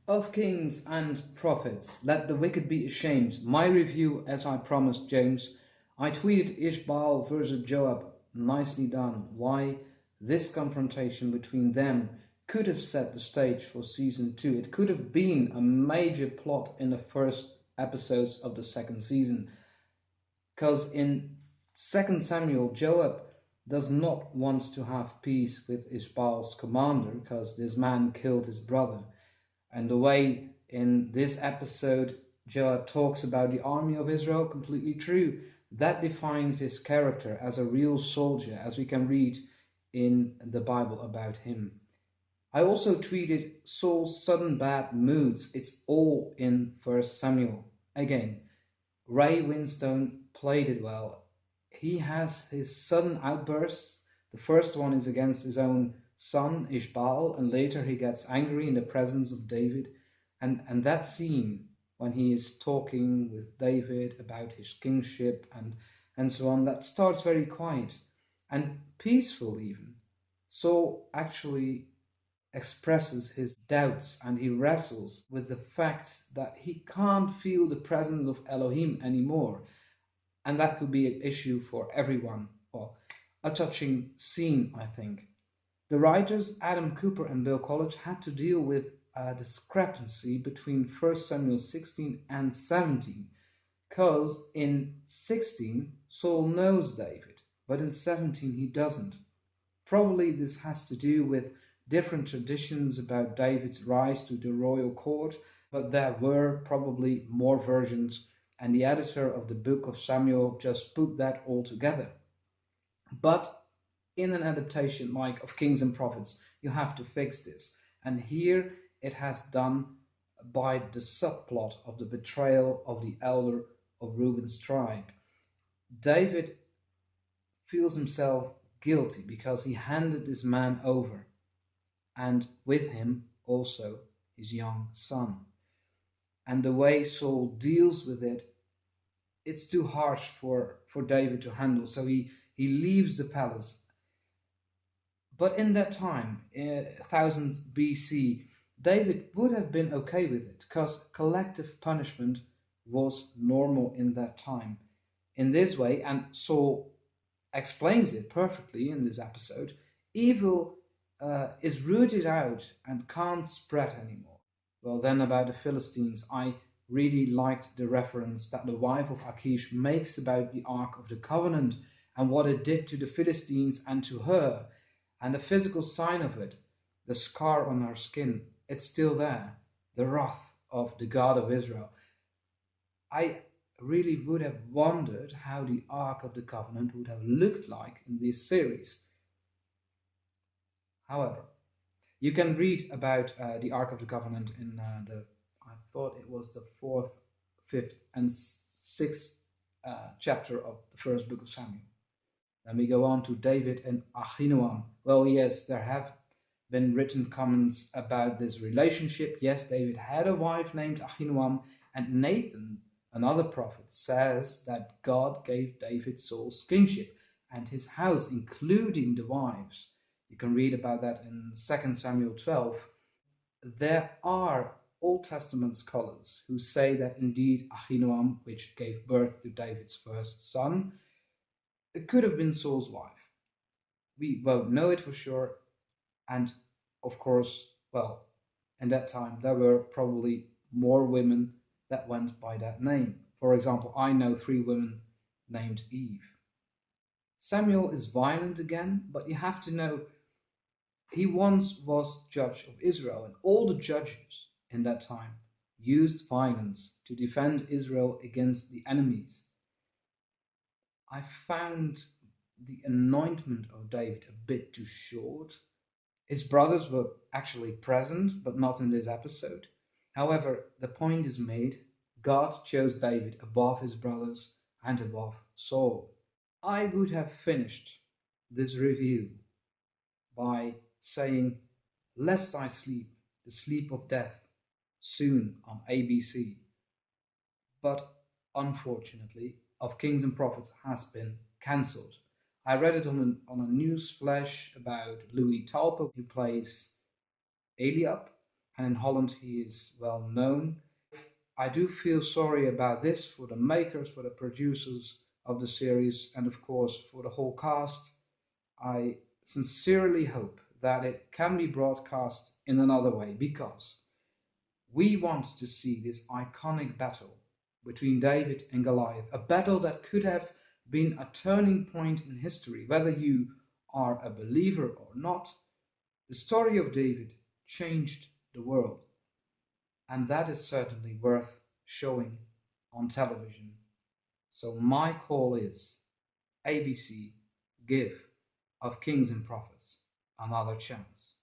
Of kings and prophets, let the wicked be ashamed. My review, as I promised James, I tweeted Ishbaal versus Joab. Nicely done. Why? This confrontation between them could have set the stage for season 2. It could have been a major plot in the first episodes of the second season. Because in 2 Samuel, Joab does not want to have peace with Ishbaal's commander because this man killed his brother. And the way in this episode Joab talks about the army of Israel, completely true. That defines his character as a real soldier, as we can read in the Bible about him. I also tweeted Saul's sudden bad moods. It's all in 1 Samuel. Again, Ray Winstone played it well. He has his sudden outbursts. The first one is against his own son, Ishbaal, and later he gets angry in the presence of David. And that scene when he is talking with David about his kingship and so on, that starts very quiet and peaceful even. Saul actually expresses his doubts and he wrestles with the fact that he can't feel the presence of Elohim anymore. And that could be an issue for everyone. Well, a touching scene, I think. The writers Adam Cooper and Bill College had to deal with a discrepancy between 1 Samuel 16 and 17, because in 16 Saul knows David, but in 17 he doesn't. Probably this has to do with different traditions about David's rise to the royal court, but there were probably more versions, and the editor of the book of Samuel just put that all together. But in an adaptation like of Kings and Prophets, you have to fix this. And here it has done by the subplot of the betrayal of the elder of Reuben's tribe. David feels himself guilty because he handed this man over, and with him also his young son. And the way Saul deals with it, it's too harsh for David to handle. So he leaves the palace. But in that time, 1000 BC, David would have been okay with it because collective punishment was normal in that time. In this way, and Saul explains it perfectly in this episode, evil is rooted out and can't spread anymore. Well, then about the Philistines, I really liked the reference that the wife of Achish makes about the Ark of the Covenant and what it did to the Philistines and to her, and the physical sign of it, the scar on her skin, it's still there, the wrath of the God of Israel. I really would have wondered how the Ark of the Covenant would have looked like in this series. However, you can read about the Ark of the Covenant in I thought it was the 4th, 5th, and 6th chapter of the first book of Samuel. Then we go on to David and Ahinoam. Well, yes, there have been written comments about this relationship. Yes, David had a wife named Ahinoam, and Nathan, another prophet, says that God gave David Saul's kingship and his house, including the wives. You can read about that in 2 Samuel 12. There are Old Testament scholars who say that indeed Ahinoam, which gave birth to David's first son, it could have been Saul's wife. We won't know it for sure. And of course, well, in that time there were probably more women that went by that name. For example, I know 3 women named Eve. Samuel is violent again, but you have to know he once was judge of Israel, and all the judges in that time used violence to defend Israel against the enemies. I found the anointment of David a bit too short. His brothers were actually present, but not in this episode. However, the point is made, God chose David above his brothers and above Saul. I would have finished this review by saying, lest I sleep, the sleep of death, soon on ABC. But unfortunately, Of Kings and Prophets has been cancelled. I read it on a news flash about Louis Talpe, who plays Eliab, and in Holland he is well known. I do feel sorry about this for the makers, for the producers of the series, and of course for the whole cast. I sincerely hope that it can be broadcast in another way, because we want to see this iconic battle between David and Goliath, a battle that could have been a turning point in history. Whether you are a believer or not, the story of David changed the world, and that is certainly worth showing on television. So my call is ABC, give Of Kings and Prophets another chance.